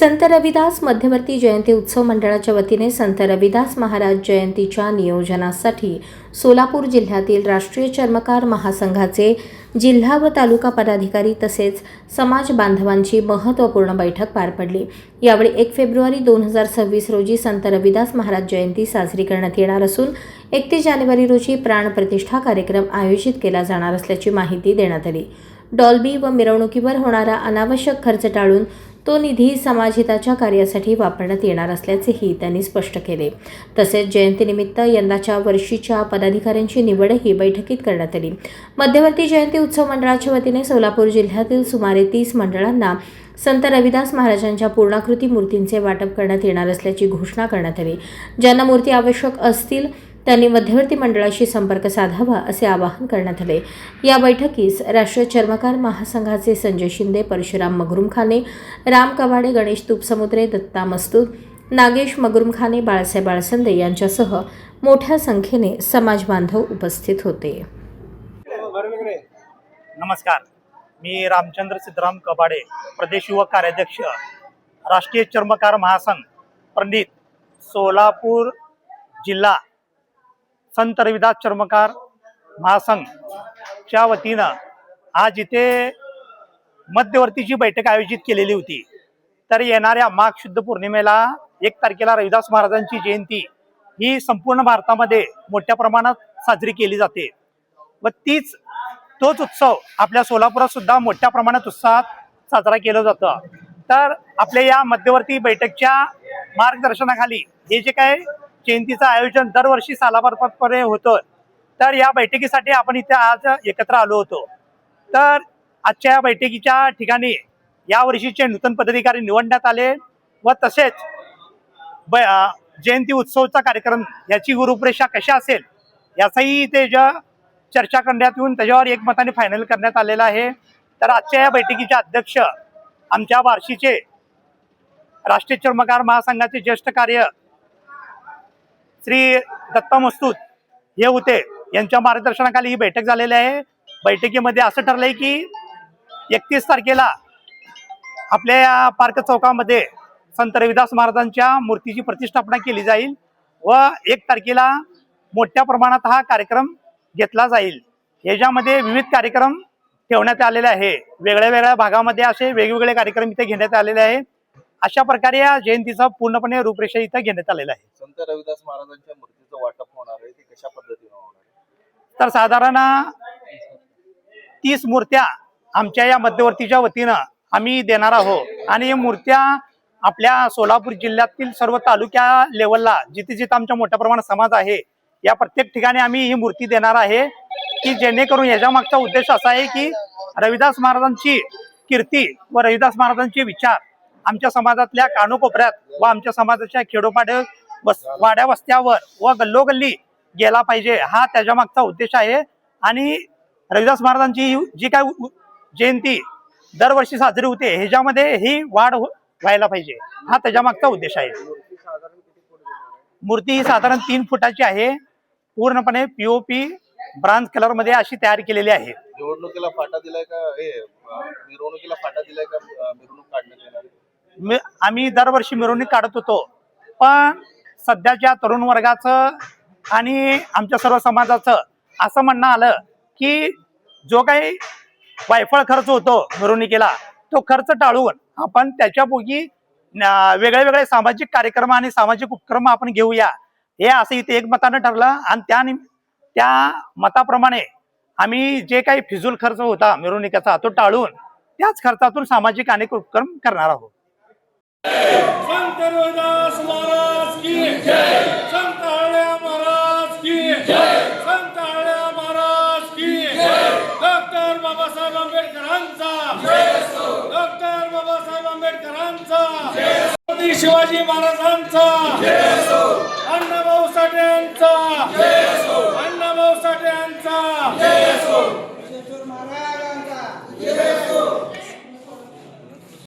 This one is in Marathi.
संत रविदास मध्यवर्ती जयंती उत्सव मंडळाच्या वतीने संत रविदास महाराज जयंतीच्या नियोजनासाठी सोलापूर जिल्ह्यातील राष्ट्रीय चर्मकार महासंघाचे जिल्हा व तालुका पदाधिकारी तसेच समाज बांधवांची महत्त्वपूर्ण बैठक पार पडली। यावेळी 1 फेब्रुवारी 2026 रोजी संत रविदास महाराज जयंती साजरी करण्यात येणार असून 31 जानेवारी रोजी प्राणप्रतिष्ठा कार्यक्रम आयोजित केला जाणार असल्याची माहिती देण्यात आली। डॉल्बी व मिरवणुकीवर होणारा अनावश्यक खर्च टाळून तो निधी समाजहिताच्या कार्यासाठी वापरण्यात येणार असल्याचेही त्यांनी स्पष्ट केले। तसेच जयंतीनिमित्त यंदाच्या वर्षीच्या पदाधिकाऱ्यांची निवडही बैठकीत करण्यात आली। मध्यवर्ती जयंती उत्सव मंडळाच्या वतीने सोलापूर जिल्ह्यातील सुमारे 30 मंडळांना संत रविदास महाराजांच्या पूर्णाकृती मूर्तींचे वाटप करण्यात येणार असल्याची घोषणा करण्यात आली। ज्यांना मूर्ती आवश्यक असतील त्यांनी मध्यवर्ती मंडळाशी संपर्क साधावा असे आवाहन करण्यात आले। या बैठकीस राष्ट्रीय चर्मकार महासंघाचे संजय शिंदे, परशुराम मगरुमखाने, राम कवाडे, गणेश तुपसमुद्रे, दत्ता मस्तूर, नागेश मगरुमखाने, बाळासाहेब बाळसंदे यांच्यासह मोठ्या संख्येने समाज बांधव उपस्थित होते। नमस्कार, मी रामचंद्र सिद्धराम कबाडे, प्रदेश युवक कार्याध्यक्ष, राष्ट्रीय चर्मकार महासंघ पंडित, सोलापूर जिल्हा संत रविदास चर्मकार महासंघच्या वतीनं आज इथे मध्यवर्तीची बैठक आयोजित केलेली होती। तर येणाऱ्या माघ शुद्ध पौर्णिमेला 1 तारखेला रविदास महाराजांची जयंती ही संपूर्ण भारतामध्ये मोठ्या प्रमाणात साजरी केली जाते व तोच उत्सव आपल्या सोलापुरात सुद्धा मोठ्या प्रमाणात उत्साहात साजरा केला जातो। तर आपल्या या मध्यवर्ती बैठकच्या मार्गदर्शनाखाली हे जे काय जयंतीचं आयोजन दरवर्षी सालाबारपणे होतं, तर या बैठकीसाठी आपण इथे आज एकत्र आलो होतो। तर आजच्या या बैठकीच्या ठिकाणी या वर्षीचे नूतन पदाधिकारी निवडण्यात आले व तसेच जयंती उत्सवचा कार्यक्रम याची रूपरेषा कशा असेल याचाही इथे चर्चा करण्यात येऊन त्याच्यावर एकमताने फायनल करण्यात आलेला आहे। तर आजच्या या बैठकीचे अध्यक्ष आमच्या बार्शीचे राष्ट्रीय चर्मकार महासंघाचे ज्येष्ठ कार्य श्री दत्ता मस्तूर हे होते। यांच्या मार्गदर्शनाखाली ही बैठक झालेली आहे। बैठकीमध्ये असं ठरलंय की 31 तारखेला आपल्या या पार्क चौकामध्ये संत रविदास महाराजांच्या मूर्तीची प्रतिष्ठापना केली जाईल व 1 तारखेला मोठ्या प्रमाणात हा कार्यक्रम घेतला जाईल। याच्यामध्ये विविध कार्यक्रम ठेवण्यात आलेले आहे। वेगळ्या भागामध्ये असे वेगवेगळे कार्यक्रम इथे घेण्यात आलेले आहे। अशा प्रकारे या जयंतीचा पूर्णपणे रूपरेषा इथे घेण्यात आलेला आहे। संत रविदास महाराजांच्या मूर्तीचं वाटप होणार आहे, ते कशा पद्धतीने होणार आहे? तर साधारण 30 मूर्त्या आमच्या या मध्यवर्तीच्या वतीनं आम्ही देणार आहोत आणि या मूर्त्या आपल्या सोलापूर जिल्ह्यातील सर्व तालुक्या लेवलला जिथे जिथे आमच्या मोठ्या प्रमाणात समाज आहे या प्रत्येक ठिकाणी आम्ही ही मूर्ती देणार आहे की जेणेकरून याच्या मागचा उद्देश असा आहे की रविदास महाराजांची कीर्ती व रविदास महाराजांचे विचार आमच्या समाजातल्या कानोकोपऱ्यात व आमच्या समाजाच्या खेडोपाड्या वाड्या वस्त्यावर व गल्लोगल्ली गेला पाहिजे, हा त्याच्या मागचा उद्देश आहे। आणि रविदास महाराजांची जी काय जयंती दरवर्षी साजरी होते ह्याच्यामध्ये ही वाढ व्हायला पाहिजे, हा त्याच्या मागचा उद्देश आहे। मूर्ती ही साधारण 3 फुटाची आहे, पूर्णपणे POP ब्रांझ कलर मध्ये अशी तयार केलेली आहे। निवडणुकीला फाटा दिलाय का? मिरवणुकीला फाटा दिलाय का? मिरवणूक काढण्यात येणार आहे? आम्ही दरवर्षी मिरवणूक काढत होतो, पण सध्याच्या तरुण वर्गाचं आणि आमच्या सर्व समाजाचं असं म्हणणं आलं की जो काही वायफळ खर्च होतो मिरवणुकीला तो खर्च टाळून आपण त्याच्यापोटी वेगळे सामाजिक कार्यक्रम आणि सामाजिक उपक्रम आपण घेऊया, हे असं इथे एकमतानं ठरलं। आणि त्या मताप्रमाणे आम्ही जे काही फिजूल खर्च होता मिरवणुकीचा तो टाळून त्याच खर्चातून सामाजिक अनेक उपक्रम करणार आहोत। संत रविदास महाराज की जय, संत हळ्या महाराज की जय, संत हळ्या महाराज की जय, डॉक्टर बाबासाहेब आंबेडकरांचा जय, डॉक्टर बाबासाहेब आंबेडकरांचा जय, शिवाजी महाराजांचा जय, अण्णाभाऊ साठे